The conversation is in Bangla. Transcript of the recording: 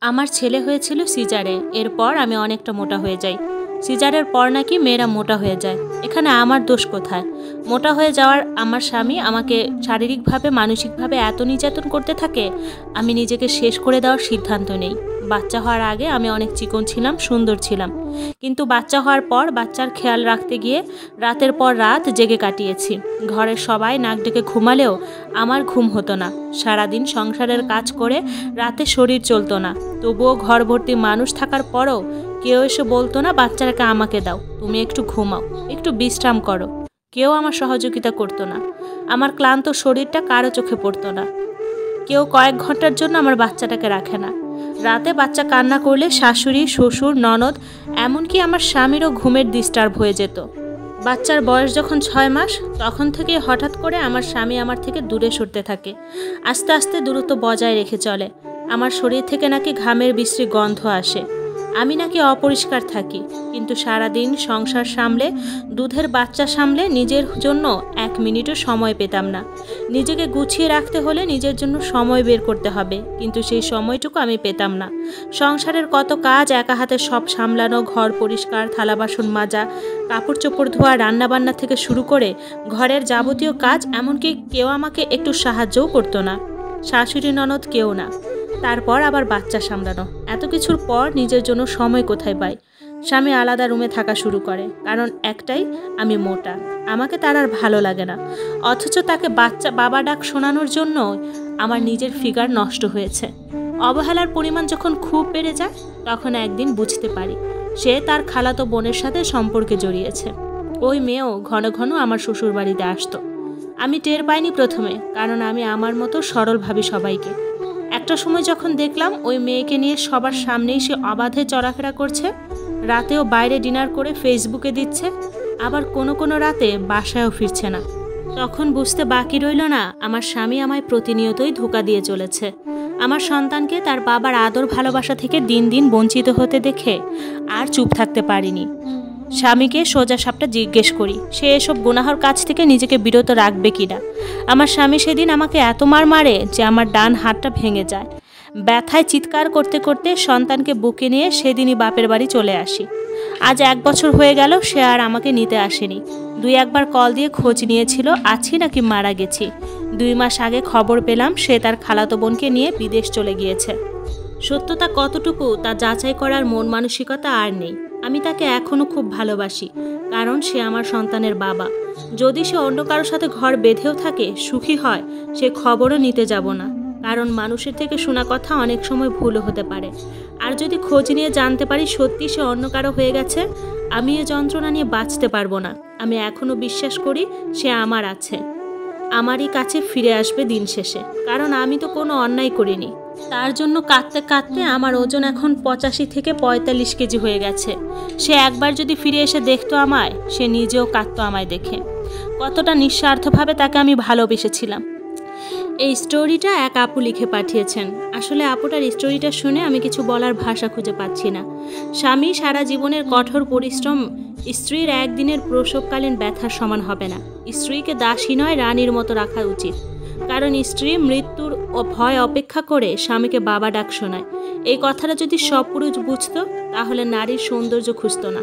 আমার ছেলে হয়েছিল সিজারে। এরপর আমি অনেকটা মোটা হয়ে যাই। সিজারের পর নাকি মেয়েরা মোটা হয়ে যায়। এখানে আমার দোষ কোথায়? মোটা হয়ে যাওয়ার আমার স্বামী আমাকে শারীরিকভাবে মানসিকভাবে এত নির্যাতন করতে থাকে, আমি নিজেকে শেষ করে দেওয়ার সিদ্ধান্ত নেই। বাচ্চা হওয়ার আগে আমি অনেক চিকন ছিলাম, সুন্দর ছিলাম, কিন্তু বাচ্চা হওয়ার পর বাচ্চার খেয়াল রাখতে গিয়ে রাতের পর রাত জেগে কাটিয়েছি। ঘরের সবাই নাক ডেকে ঘুমালেও আমার ঘুম হতো না। সারাদিন সংসারের কাজ করে রাতে শরীর চলতো না, তবুও ঘর ভর্তি মানুষ থাকার পরও কেউ এসে বলতো না বাচ্চাটাকে আমাকে দাও, তুমি একটু ঘুমাও, একটু বিশ্রাম করো। কেউ আমার সহযোগিতা করতো না। আমার ক্লান্ত শরীরটা কারো চোখে পড়তো না। কেউ কয়েক ঘন্টার জন্য আমার বাচ্চাটাকে রাখে না। রাতে বাচ্চা কান্না করলে শাশুড়ি, শ্বশুর, ননদ, এমনকি আমার স্বামীরও ঘুমের ডিস্টার্ব হয়ে যেত। বাচ্চার বয়স যখন 6 মাস, তখন থেকে হঠাৎ করে আমার স্বামী আমার থেকে দূরে সরতে থাকে। আস্তে আস্তে দূরত্ব বজায় রেখে চলে। আমার শরীর থেকে নাকি ঘামের বিশ্রী গন্ধ আসে। আমি নাকি অপরিষ্কার থাকি, কিন্তু সারাদিন সংসার সামলে, দুধের বাচ্চা সামলে নিজের জন্য 1 মিনিটও সময় পেতাম না। নিজেকে গুছিয়ে রাখতে হলে নিজের জন্য সময় বের করতে হবে, কিন্তু সেই সময়টুকু আমি পেতাম না। সংসারের কত কাজ একা হাতে সব সামলানো, ঘর পরিষ্কার, থালা বাসন মাজা, কাপড় চোপড় ধোয়া, রান্নাবান্না থেকে শুরু করে ঘরের যাবতীয় কাজ, এমনকি কেউ আমাকে একটু সাহায্যও করতো না। শাশুড়ি, ননদ, কেউ না। তারপর আবার বাচ্চা সামলানো, এত কিছুর পর নিজের জন্য সময় কোথায় পাই? স্বামী আলাদা রুমে থাকা শুরু করে, কারণ একটাই, আমি মোটা, আমাকে তার আর ভালো লাগে না। অথচ তাকে বাবা ডাক শোনানোর জন্য আমার নিজের ফিগার নষ্ট হয়েছে। অবহেলার পরিমাণ যখন খুব বেড়ে যায়, তখন একদিন বুঝতে পারি সে তার খালাতো বোনের সাথে সম্পর্কে জড়িয়েছে। ওই মেয়েও ঘন ঘন আমার শ্বশুর বাড়িতে আসতো। আমি টের পাইনি প্রথমে, কারণ আমি আমার মতো সরল ভাবি সবাইকে। একটা সময় যখন দেখলাম ওই মেয়েকে নিয়ে সবার সামনেই সে অবাধে চলাফেরা করছে, রাতেও বাইরে ডিনার করে ফেসবুকে দিচ্ছে, আবার কোনো রাতে বাসায়ও ফিরছে না, তখন বুঝতে বাকি রইল না আমার স্বামী আমায় প্রতিনিয়তই ধোঁকা দিয়ে চলেছে। আমার সন্তানকে তার বাবার আদর ভালোবাসা থেকে দিন দিন বঞ্চিত হতে দেখে আর চুপ থাকতে পারিনি। স্বামীকে সোজা সাপটা জিজ্ঞেস করি সে এসব গুনাহর কাজ থেকে নিজেকে বিরত রাখবে কিনা। আমার স্বামী সেদিন আমাকে এত মারে যে আমার ডান হাতটা ভেঙে যায়। ব্যথায় চিৎকার করতে করতে সন্তানকে বুকে নিয়ে সেদিনই বাপের বাড়ি চলে আসি। আজ 1 বছর হয়ে গেল সে আর আমাকে নিতে আসেনি। 2-1 বার কল দিয়ে খোঁজ নিয়েছিল আছি নাকি মারা গেছি। 2 মাস আগে খবর পেলাম সে তার খালাতো বোনকে নিয়ে বিদেশ চলে গিয়েছে। সত্যতা কতটুকু তা যাচাই করার মন মানসিকতা আর নেই। আমি তাকে এখনও খুব ভালোবাসি, কারণ সে আমার সন্তানের বাবা। যদি সে অন্য কারোর সাথে ঘর বেঁধেও থাকে, সুখী হয়, সে খবরও নিতে যাব না, কারণ মানুষের থেকে শোনা কথা অনেক সময় ভুলও হতে পারে। আর যদি খোঁজ নিয়ে জানতে পারি সত্যি সে অন্য কারো হয়ে গেছে, আমি এ যন্ত্রণা নিয়ে বাঁচতে পারবো না। আমি এখনও বিশ্বাস করি সে আমার আছে, আমারই কাছে ফিরে আসবে দিন শেষে, কারণ আমি তো কোনো অন্যায় করিনি। তার জন্য কাঁদতে কাঁদতে আমার ওজন এখন 85 থেকে 45 কেজি হয়ে গেছে। সে একবার যদি ফিরে এসে দেখতো আমায়, সে নিজেও কাঁদতো আমায় দেখে। কতটা নিঃস্বার্থভাবে তাকে আমি ভালোবেসেছিলাম। এই স্টোরিটা এক আপু লিখে পাঠিয়েছেন। আসলে আপুটার স্টোরিটা শুনে আমি কিছু বলার ভাষা খুঁজে পাচ্ছি না। স্বামী সারা জীবনের কঠোর পরিশ্রম স্ত্রীর একদিনের প্রসবকালীন ব্যথার সমান হবে না। স্ত্রীকে দাসী নয়, রানীর মতো রাখা উচিত, কারণ স্ত্রী মৃত্যুর ভয় অপেক্ষা করে স্বামীকে বাবা ডাক শোনায়। এই কথাটা যদি সব পুরুষ বুঝতো, তাহলে নারীর সৌন্দর্য খুঁজতো না।